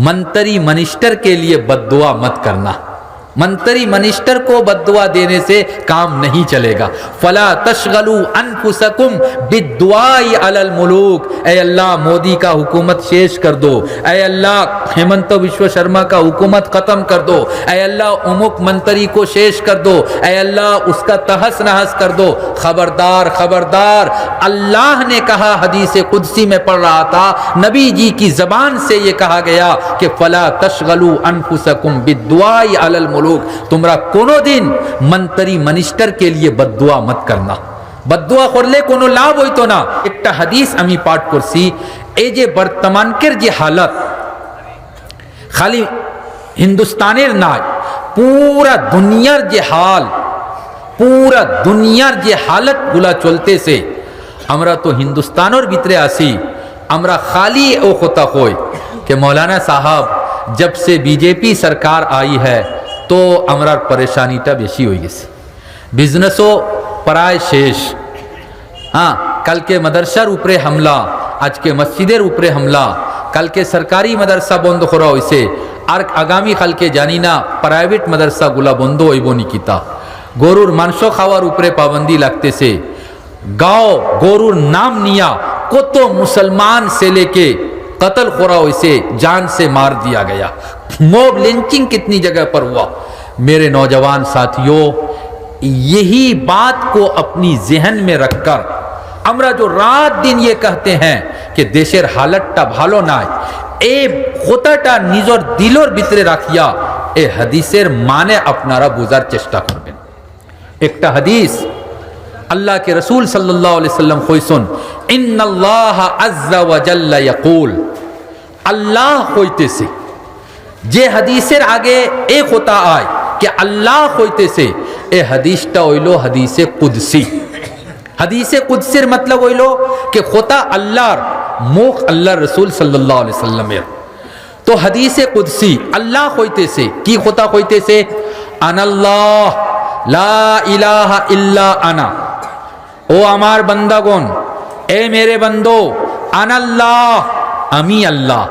मंत्री मनिस्टर के लिए बद्दुआ मत करना, मंत्री मनिस्टर को बद्दुआ देने से काम नहीं चलेगा। फला तशगलू अनफुसकुम बिद्दुआई अलल मुलूक, ऐ अल्लाह मोदी का हुकूमत शेष कर दो, ऐ अल्लाह हेमंत विश्व शर्मा का हुकूमत खत्म कर दो, ऐ अल्लाह उमुक मंत्री को शेष कर दो, ऐ अल्लाह उसका तहस नहस कर दो। खबरदार खबरदार, अल्लाह ने कहा, हदीस कुदसी में पढ़ रहा था, नबी जी की जबान से ये कहा गया कि फला तशगलू अनफुसकुम बिद्दुआई अलल मुलूक, তোমরা কোনোদিন মন্ত্রী মিনিস্টার কে লিয়ে বদদুয়া মত করনা, বদদুয়া করলে কোনো লাভ হইতো না। একটা হাদিস আমি পাঠ করছি, এই যে বর্তমানকের যে হালত, খালি হিন্দুস্তানের নয়, পুরা দুনিয়ার যে হাল, পুরা দুনিয়ার যে হালতগুলা চলতেছে, আমরা তো হিন্দুস্তানের ভিতরে আসি, আমরা খালি ও কথা কই कि मौलाना साहब जब से बीजेपी सरकार आई है तो আমরা পরেশানিটা বেশি হয়ে গেছে, বিজনেসও প্রায় শেষ। হ্যাঁ, কালকে মাদ্রাসার উপরে হামলা, আজকে মসজিদের উপরে হামলা, কালকে সরকারি মাদ্রাসা বন্ধ করা হয়েছে, আর আগামী কালকে জানি না প্রাইভেট মাদ্রাসাগুলা বন্ধ হইব নিকিতা। গরুর মাংস খাওয়ার উপরে পাবন্দি লাগতেছে, গাও গরুর নাম নিয়া কত মুসলমান ছেলেকে कत्ल खोरा इसे जान से मार दिया गया, मॉब लिंचिंग कितनी जगह पर हुआ। मेरे नौजवान साथियों, यही बात को अपनी जहन में रखकर আমরা जो रात दिन ये कहते हैं कि देशेर हालतटा भालो नाय, ए কথাটা নিজের দিলের ভিতরে রাখিয়া এই হাদিসের মানে আপনারা বোঝার চেষ্টা করবেন। একটা হাদিস अल्लाह के रसूल सल्लल्लाहु अलैहि वसल्लम कइसन, इन्नल्लाह अज़्ज़ा व जल्ला यक़ूल, अल्लाह কইতেছে। যে হাদিসের আগে এক কথা আয় कि अल्लाह কইতেছে, এই হাদিসটা হইলো হাদিসে কুদসি। হাদিসে কুদসির मतलब হইলো कि কথা আল্লাহর, মুখ আল্লাহর রসুল সাল্লাল্লাহু আলাইহি সাল্লামের। তো হাদিসে কুদসি আল্লাহ কইতেছে, কি কথা কইতেছে? আনাল্লাহ লা ইলাহা ইল্লা আনা, ও আমার বান্দাগণ, এ মেরে বন্দো, আনাল্লাহ, আমি আল্লাহ,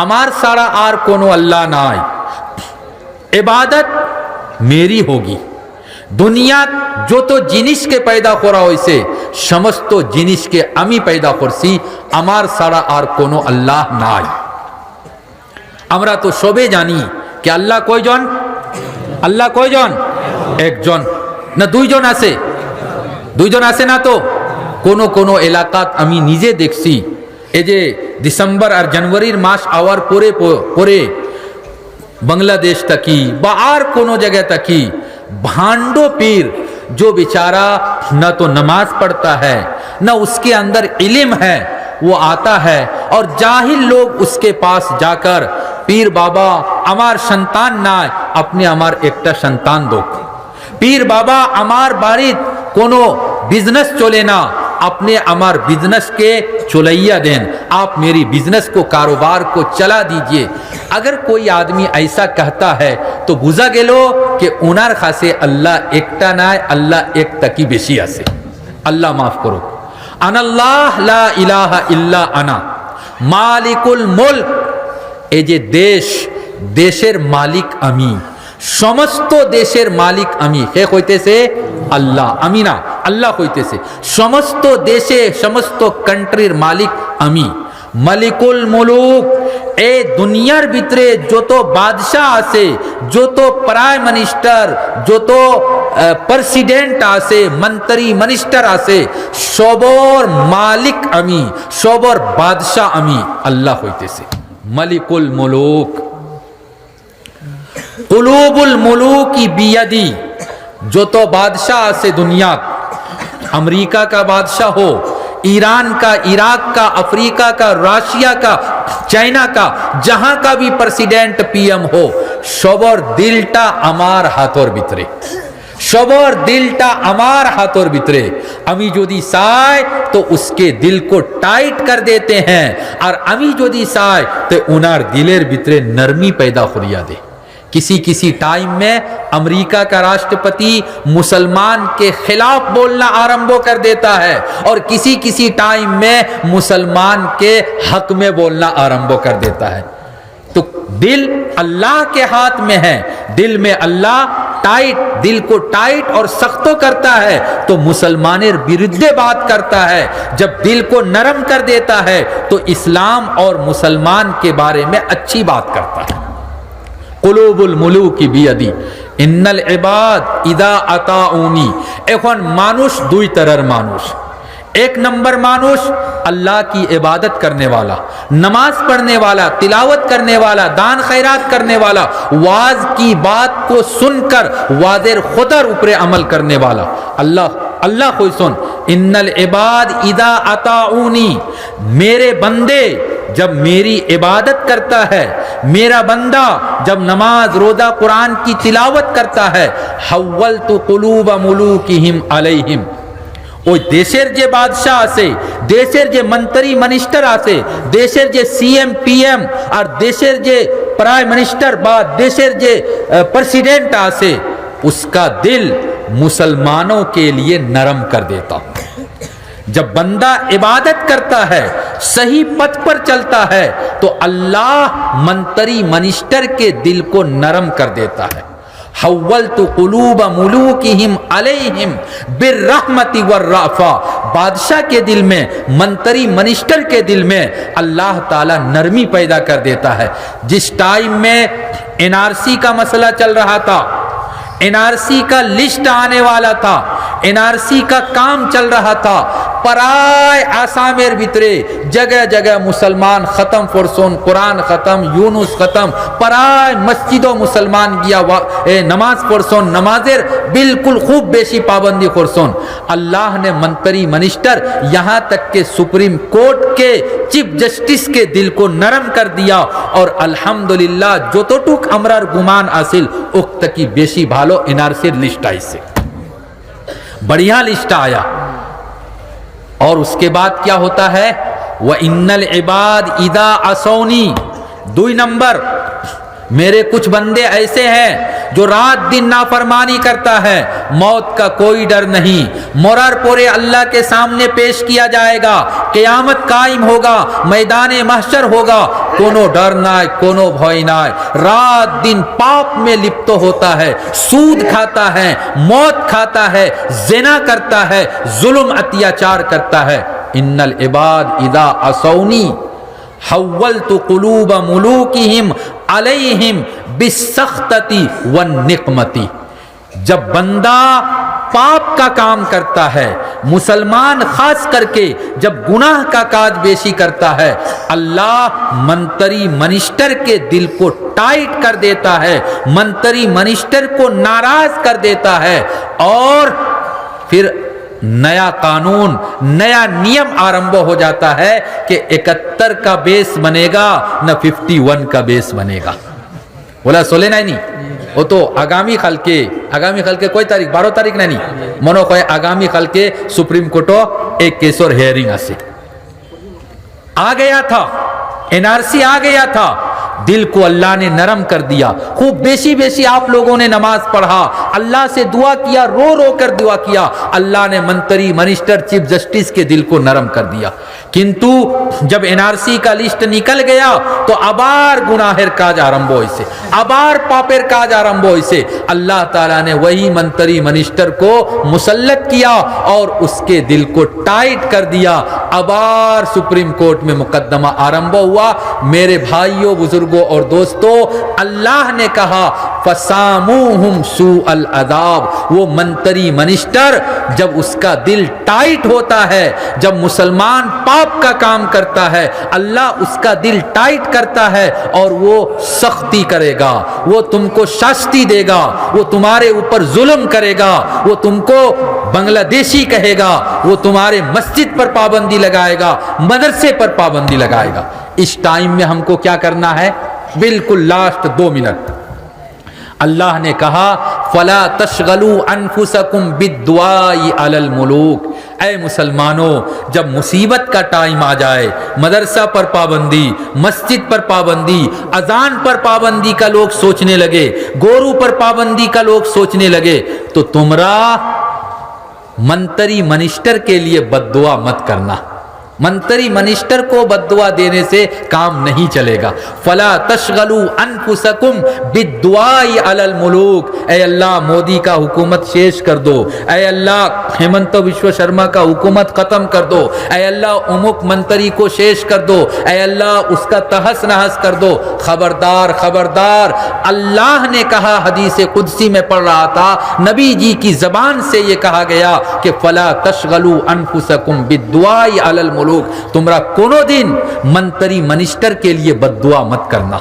আমার সারা আর কোনো আল্লাহ নাই, ইবাদত মেরি होगी। দুনিয়াত যত জিনিসকে পয়দা করা হয়েছে সমস্ত জিনিসকে আমি পয়দা করছি, আমার সারা আর কোনো আল্লাহ নাই। আমরা তো সবে জানি कि আল্লাহ কয়জন? আল্লাহ কয়জন? একজন না দুইজন আছে? দুইজন আছে না? তো কোনো কোনো এলাকাত আমি নিজে দেখছি, এই যে ডিসেম্বর আর জানুয়ারির মাস আওয়ার পরে পরে বাংলাদেশ তাকি বা আর কোনো জায়গা তাকি भांडो पीर जो बेचारा न तो नमाज पढ़ता है न उसके अंदर इल्म है, वो आता है और जाहिल लोग उसके पास जाकर, पीर बाबा अमार संतान ना, अपने अमार एकटा संतान दो, पीर बाबा अमार बाड़ीत कोनो बिजनेस चले ना, अपने अमार बिजनेस के चलैया देन, आप मेरी बिजनेस को, कारोबार को चला दीजिए। अगर कोई आदमी ऐसा कहता है तो बुझा गेलो कि उनार खासे अल्लाह एकटा नाय, अल्लाह एक तकी बेशी आसे। अल्लाह माफ करो। अनल्लाह ला इलाहा इल्ला अना मालिकुल मुल्क, ए जे देश, देशेर मालिक आमी, समस्त देशेर मालिक आमी। কে কইতেছে? আল্লাহ। আমি না, আল্লাহ কইতেছে সমস্ত দেশে, সমস্ত কান্ট্রির মালিক আমি। মালিকুল মুলুক, এই দুনিয়ার ভিতরে যত বাদশাহ আছে, যত প্রাইম মিনিস্টার, যত প্রেসিডেন্ট আছে, মন্ত্রী মিনিস্টার আছে, সবর মালিক আমি, সবর বাদশাহ আমি। আল্লাহ হইতেছে মালিকুল মুলুক। কুলুবুল মুলুকি বিয়াদি, যত বাদশাহ আছে দুনিয়া, अमेरिका का बादशाह हो, ईरान का, इराक का, अफ्रीका का, राशिया का, चाइना का, जहां का भी प्रेसिडेंट पीएम हो, সবর দিলটা আমার হাতের ভিতরে, সবর দিলটা আমার হাতের ভিতরে। আমি যদি চাই তো उसके दिल को टाइट कर देते हैं, और আমি যদি চাই তো उनार दिलेर ভিতরে नरमी पैदा करिया दे। किसी किसी टाइम में अमेरिका का राष्ट्रपति मुसलमान के खिलाफ बोलना आरंभ कर देता है, और किसी किसी टाइम में मुसलमान के हक में बोलना आरंभ कर देता है। तो دل اللہ کے ہاتھ میں ہے، دل میں اللہ دل کو ٹائٹ اور سختو کرتا ہے تو مسلمانر برد بات کرتا ہے، جب دل کو نرم کر دیتا ہے تو اسلام اور مسلمان کے بارے میں اچھی بات کرتا ہے۔ قلوب الملوک بیدی ان العباد اذا اطاعونی۔ এখন মানুষ দুই তরর মানুষ، ایک نمبر مانوش اللہ کی عبادت کرنے والا، نماز پڑھنے والا، تلاوت کرنے والا، دان خیرات کرنے والا، واز کی بات کو سن کر واضح خطر اوپر عمل کرنے والا۔ اللہ کوئی سن، ان العباد اذا اطاعونی، میرے بندے جب میری عبادت کرتا ہے، میرا بندہ جب نماز روزہ قرآن کی تلاوت کرتا ہے، حولت قلوب ملوکہم علیہم، ওই দেশের যে বাদশাহ আছে, দেশের যে মন্ত্রী মিনিস্টার আছে, দেশের যে সিএম পিএম আর দেশের যে প্রাইম মিনিস্টার বা দেশের যে প্রেসিডেंट আছে, उसका दिल मुसलमानों के लिए नरम कर देता हूं। जब बंदा इबादत करता है, सही पथ पर चलता है, तो अल्लाह मंत्री मिनिस्टर के दिल को नरम कर देता है। हव्वलतु कुलूब मुलूकिहिम अलैहिम बिर्रहमति वर्राफा, बादशाह के दिल में, मंत्री मिनिस्टर के दिल में अल्लाह ताला नरमी पैदा कर देता है। जिस टाइम में एनआरसी का मसला चल रहा था, एनआरसी का लिस्ट आने वाला था, एनआरसी का काम चल रहा था, पराय आसामेर भितरे जगह जगह मुसलमान खत्म फरसोन, कुरान खत्म, यूनुस खत्म, पराय मस्जिदों मुसलमान गया नमाज फरसोन, नमाजेर बिल्कुल खूब बेशी पाबंदी फरसोन। अल्लाह ने मंत्री मिनिस्टर यहाँ तक के सुप्रीम कोर्ट के चीफ जस्टिस के दिल को नरम कर दिया और अल्हम्दुलिल्लाह যতটুক আমরার गुमान आसिल उक्त की बेशी भालो एनआरसी लिस्ट आई से बढ़िया लिस्ट आया। और उसके बाद क्या होता है, व इन्नल इबाद इदा असौनी, 2 नंबर, मेरे कुछ बंदे ऐसे हैं जो रात दिन नाफरमानी करता है, मौत का कोई डर नहीं, मरर पोरे अल्लाह के सामने पेश किया जाएगा, क़यामत कायम होगा, मैदान महशर होगा, कोनो डर नाय, कोनो भय नाय, रात दिन पाप में लिप्त होता है, सूद खाता है, मौत खाता है, ज़िना करता है, जुल्म अत्याचार करता है। इन्नल इबाद इदा असौनी हव्वलतु कुलूब मुलूकिहिम अलैहिम बिस्सख्तति वन्निक़मति। जब बंदा पाप का काम करता है, मुसलमान खास करके जब गुनाह का काज बेशी करता है, अल्लाह मंत्री मिनिस्टर के दिल को टाइट कर देता है, मंत्री मिनिस्टर को नाराज कर देता है और फिर नया कानून, नया नियम आरंभ हो जाता है कि 71 का बेस बनेगा न 51 का बेस बनेगा। बोला सोले नहीं, वो तो आगामी खाल के कोई तारीख 12 तारीख नहीं मनो कोई आगामी खाल के सुप्रीम कोर्टो एक केस और हेयरिंग आसे आ गया था, एनआरसी आ गया था, दिल को अल्लाह ने नरम कर दिया। खूब बेशी बेशी आप लोगों ने नमाज पढ़ा, अल्लाह से दुआ किया, रो रो कर दुआ किया, अल्लाह ने मंत्री मिनिस्टर चीफ जस्टिस के दिल को नरम कर दिया। किंतु जब एनआरसी का लिस्ट निकल गया तो अबार गुनाहेर काज आरंभ होइसे, अबार पापेर काज आरंभ होइसे। अल्लाह ताला ने वही मंत्री मिनिस्टर को मुसल्लत किया और उसके दिल को टाइट कर दिया। अबार सुप्रीम कोर्ट में मुकदमा आरंभ हुआ। मेरे भाइयों, बुजुर्गों और दोस्तों, अल्लाह ने कहा फसामूहुम सूअल अदाब। वो मंत्री मिनिस्टर जब उसका दिल टाइट होता है, जब मुसलमान पाप का काम करता है, अल्लाह उसका दिल टाइट करता है और वो सख्ती करेगा, वो तुमको शास्ति देगा, वो तुम्हारे ऊपर जुल्म करेगा, वो तुमको बांग्लादेशी कहेगा, वो तुम्हारे मस्जिद पर पाबंदी लगाएगा, मदरसे पर पाबंदी लगाएगा। इस टाइम में हमको क्या करना है? बिल्कुल लास्ट 2 मिनट अल्लाह ने कहा फला तशगलू अनफुसकुम बिद्दुआई अलल मुलूक। ऐ मुसलमानों, जब मुसीबत का टाइम आ जाए, मदरसा पर पाबंदी, मस्जिद पर पाबंदी, अजान पर पाबंदी का लोग सोचने लगे, गोरू पर पाबंदी का लोग सोचने लगे, तो तुमरा मंत्री मिनिस्टर के लिए बद्दुआ मत करना। منتری منسٹر کو بد دعا دینے سے کام نہیں چلے گا. فلا تشغلوا انفسکم بالدعاء علی الملوک. اے اللہ مودی کا حکومت شیش کر دو. اے اللہ ہیمنت بسوا شرما کا حکومت ختم کر دو. اے اللہ امک منتری کو شیش کر دو. اے اللہ اس کا تہس نہس کر دو. خبردار خبردار. اللہ نے کہا, حدیث قدسی میں پڑھ رہا تھا, نبی جی کی زبان سے یہ کہا گیا کہ فلا تشغلوا انفسکم بالدعاء علی الملوک. تمہارا कोनो दिन मंत्री मिनिस्टर के लिए बद्दुआ मत करना.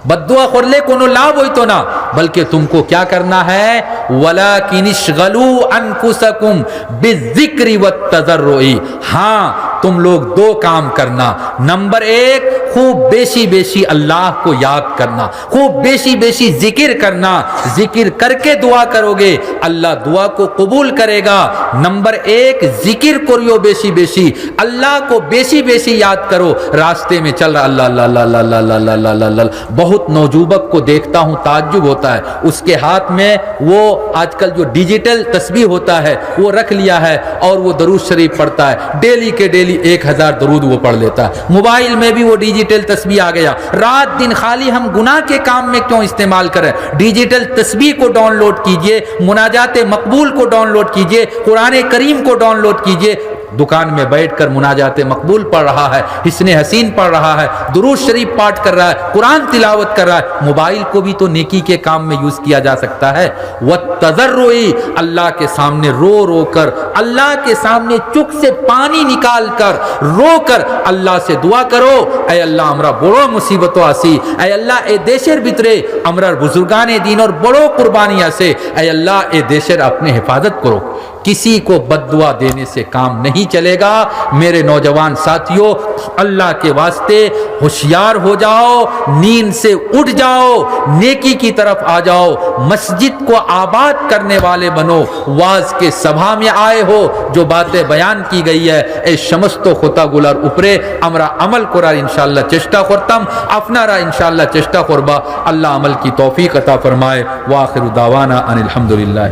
बद्दुआ करले कोनो लाभ होई तो ना, बल्कि तुमको क्या करना है, वलाकिन इश्गलू अनफुसकुम बिज़िक्रि वत्तज़र्रुई. हाँ तुम लोग दो काम करना. नंबर एक, खूब बेशी बेशी अल्लाह को याद करना, खूब बेशी बेशी जिक्र करना. जिक्र करके दुआ करोगे अल्लाह दुआ को कबूल करेगा. नंबर एक, जिक्र करियो बेशी बेशी, अल्लाह को बेशी बेशी याद करो. रास्ते में चल रहा अल्लाह अल्लाह अल्लाह अल्लाह अल्लाह अल्लाह अल्लाह. बहुत नौजुबक को देखता हूँ, ताज्जुब होता है, उसके हाथ में वो आजकल जो डिजिटल तस्बीह होता है वो रख लिया है और वो दरूद शरीफ पढ़ता है. डेली के डेली 1000 दरूद वो पढ़ लेता है. मोबाइल में भी वो डिजिटल तस्बीह आ गया. रात दिन खाली हम गुनाह के काम में क्यों इस्तेमाल करें. डिजिटल तस्बीह को डाउनलोड कीजिए, मुनाजात मकबूल को डाउनलोड कीजिए, कुरान करीम को डाउनलोड कीजिए. दुकान में बैठकर मुनाजात मकबूल पढ़ रहा है, हिस्ने हसीन पढ़ रहा है, दुरूद शरीफ पाठ कर रहा है, कुरान तिलावत कर रहा है. मोबाइल को भी तो नेकी के काम में यूज किया जा सकता है. वत्तज़र्रुई, अल्लाह के सामने रो रो कर, अल्लाह के सामने चुक से पानी निकाल कर रो कर अल्लाह से दुआ करो. ऐ अल्लाह हमरा बड़ो मुसीबतों आसी, ऐ अल्लाह ए देशेर भितरे हमरार बुजुर्गाने दीन और बड़ो कुर्बानी आसे. ऐ अल्लाह ए देशेर अपने हिफाजत करो. किसी को बद्दुआ देने से काम नहीं चलेगा. मेरे नौजवान साथियों, अल्लाह के वास्ते होशियार हो जाओ, नींद से उठ जाओ, नेकी की तरफ आ जाओ, मस्जिद को आबाद करने वाले बनो. वाज के सभा में आए हो, जो बातें बयान की गई है ए समस्त खोतागुलार उपरे আমরা আমল করার ইনশাআল্লাহ চেষ্টা করতাম. আপনারা ইনশাআল্লাহ চেষ্টা করবা. আল্লাহ আমল की तौफीक अता फरमाए. व आखिरु दावाना अनिल हम्दुलिल्लाह.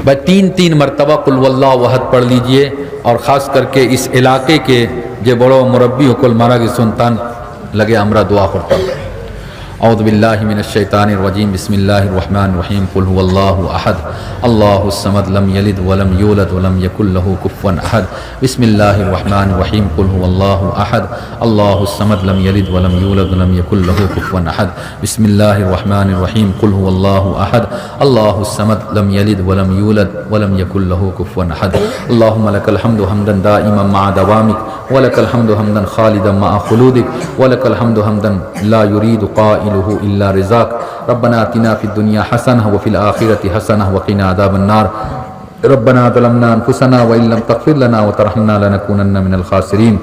भाई 3 मरतबा कुल वल्लाहु अहद पढ़ लीजिए. और ख़ास करके इस इलाके के जो बड़ो मुरब्बी कुल मारा की सुल्तान लगे हमरा दुआ करता. औज़ु बिल्लाहि मिनश शैतानिर रजीम. बिस्मिल्लाहिर रहमानिर रहीम. कुल हुवल्लाहु अहद अल्लाहुस समद लम यलिद वलम यूलद वलम यकुल लहू कुफुवन अहद. बिस्मिल्लाहिर रहमानिर रहीम. कुल हुवल्लाहु अहद अल्लाहुस समद लम यलिद वलम यूलद वलम यकुल लहू कुफुवन अहद. बिस्मिल्लाहिर रहमानिर रहीम. कुल हुवल्लाहु अहद अल्लाहुस समद लम यलिद वलम यूलद वलम यकुल लहू कुफुवन अहद. अल्लाहुम्मा लकल हम्दु हम्दन दाइमन मअ दवामिक व लकल हम्दु हम्दन खालिदन मअ खुलूदिक व लकल हम्दु हम्दन ला युरीदु क़ाइलुहु इल्ला रिज़ाक. रब्बना आतिना फिद दुनिया हसनह व फिल आखिरति हसनह व क़िना अज़ाबन नार. रब्बना ज़लमना अनफुसना व इन लम तग़फिर लना व तरहमना लनकूनन्न मिनल ख़ासिरीन.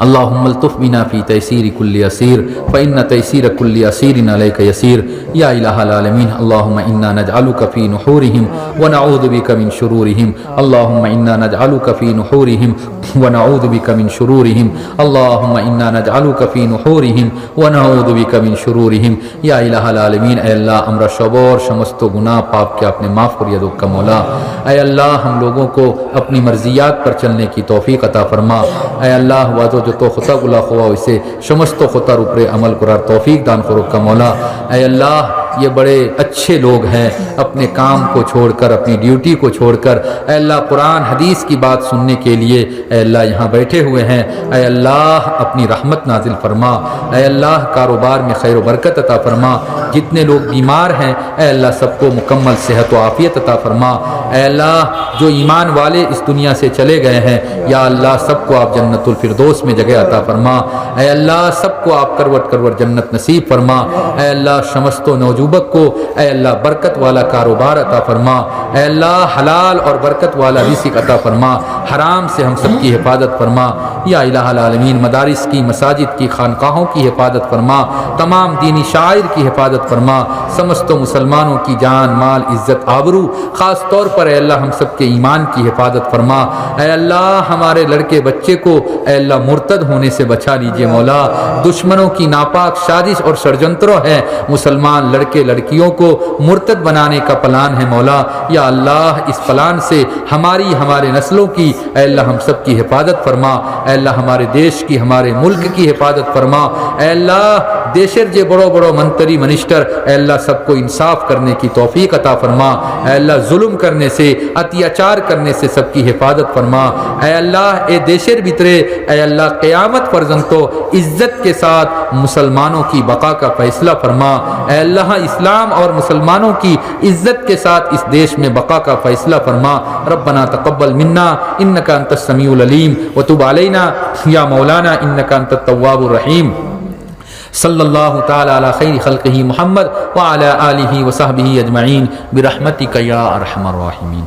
अल्लाहुम्मा अल्तुफ़ बिना फ़ी तयसीरि कुल्लि असीर फ़इन्न तयसीर कुल्लि असीरिन अलैका यसीर. या इलाहल आलमीन, अल्लाहुम्मा इन्ना नजअलुका फ़ी नुहूरिहिम व नऊज़ु बिका मिन शुरूरिहिम. अल्लाहुम्मा इन्ना नजअलुका फ़ी नुहूरिहिम व नऊज़ु बिका मिन शुरूरिहिम. अल्लाहुम्मा इन्ना नजअलुका फ़ी नुहूरिहिम व नऊज़ु बिका मिन शुरूरिहिम. या इलाहल आलमीन, ऐ अल्लाह हमरा शबोर समस्त गुनाह पाप के आपने माफ़ करिए दो का मौला. ऐ अल्लाह हम लोगों को अपनी मर्जियात पर चलने की तौफीक अता फरमा. ऐ अल्लाह वाजो जो तो खुदा गुला खुआ इसे समस्त खुदा ऊपरे अमल करार तौफीक दान करो का मौला. ऐ अल्लाह ये बड़े अच्छे लोग हैं, अपने काम को छोड़कर, अपनी ड्यूटी को छोड़कर ऐ अल्लाह कुरान हदीस की बात सुनने के लिए ऐ अल्लाह यहाँ बैठे हुए हैं. ऐ अल्लाह अपनी रहमत नाजिल फरमा. ऐ अल्लाह कारोबार में खैर बरकत अता फरमा. जितने लोग बीमार हैं ऐ अल्लाह सबको मुकम्मल सेहत व आफियत अता फरमा. ऐ अल्लाह जो ईमान वाले इस दुनिया से चले गए हैं, या अल्लाह सबको आप जन्नतुल फिरदौस में जगह अता फरमा. ऐ अल्लाह सबको आप करवट करवट जन्नत नसीब फरमा. ऐ अल्लाह समस्तो नौजुबक को ऐ अल्लाह बरकत वाला कारोबार अता फरमा. ऐ अल्लाह हलाल और बरकत वाला रिज़्क़ अता फरमा. हराम से हम सब की हिफाजत फरमा. या इलाहल आलमीन, मदारिस की, मसाजिद की, खानकाहों की हिफाजत फरमा. तमाम दीनी शायर की हिफाजत फरमा. समस्त मुसलमानों की जान माल इज़्ज़त आबरू, ख़ास तौर पर ऐ अल्लाह हम सब के ईमान की हिफाजत फरमा. ऐ अल्लाह हमारे लड़के बच्चे को ऐ अल्लाह मुर्तद होने से बचा लीजिए मौला. दुश्मनों की नापाक साजिश और षड्यंत्रों है मुसलमान लड़के کے لڑکیوں کو مرتد بنانے کا پلان ہے مولا، یا اللہ اس پلان سے ہمارے نسلوں کی اے اللہ ہم سب کی حفاظت فرما، اے اللہ ہمارے دیش کی، ہمارے ملک کی حفاظت فرما، اے اللہ دیشر جے بڑو بڑو منتری منسٹر اے اللہ سب کو انصاف کرنے کی توفیق عطا فرما، اے اللہ ظلم کرنے سے اتیاچار کرنے سے سب کی حفاظت فرما، اے اللہ اے دیشر بھیترے اے اللہ قیامت پرزنتو عزت کے ساتھ مسلمانوں کی بقا کا فیصلہ فرما، اے اللہ اسلام اور مسلمانوں کی عزت کے ساتھ اس دیش میں بقا کا فیصلہ فرما۔ ربنا تقبل منا انک انت السمیع العلیم وتب علینا یا مولانا انک انت التواب الرحیم۔ صلی اللہ تعالی علی خیر خلقہ محمد وعلی آلہ وصحبہ اجمعین برحمتک یا ارحم الراحمین۔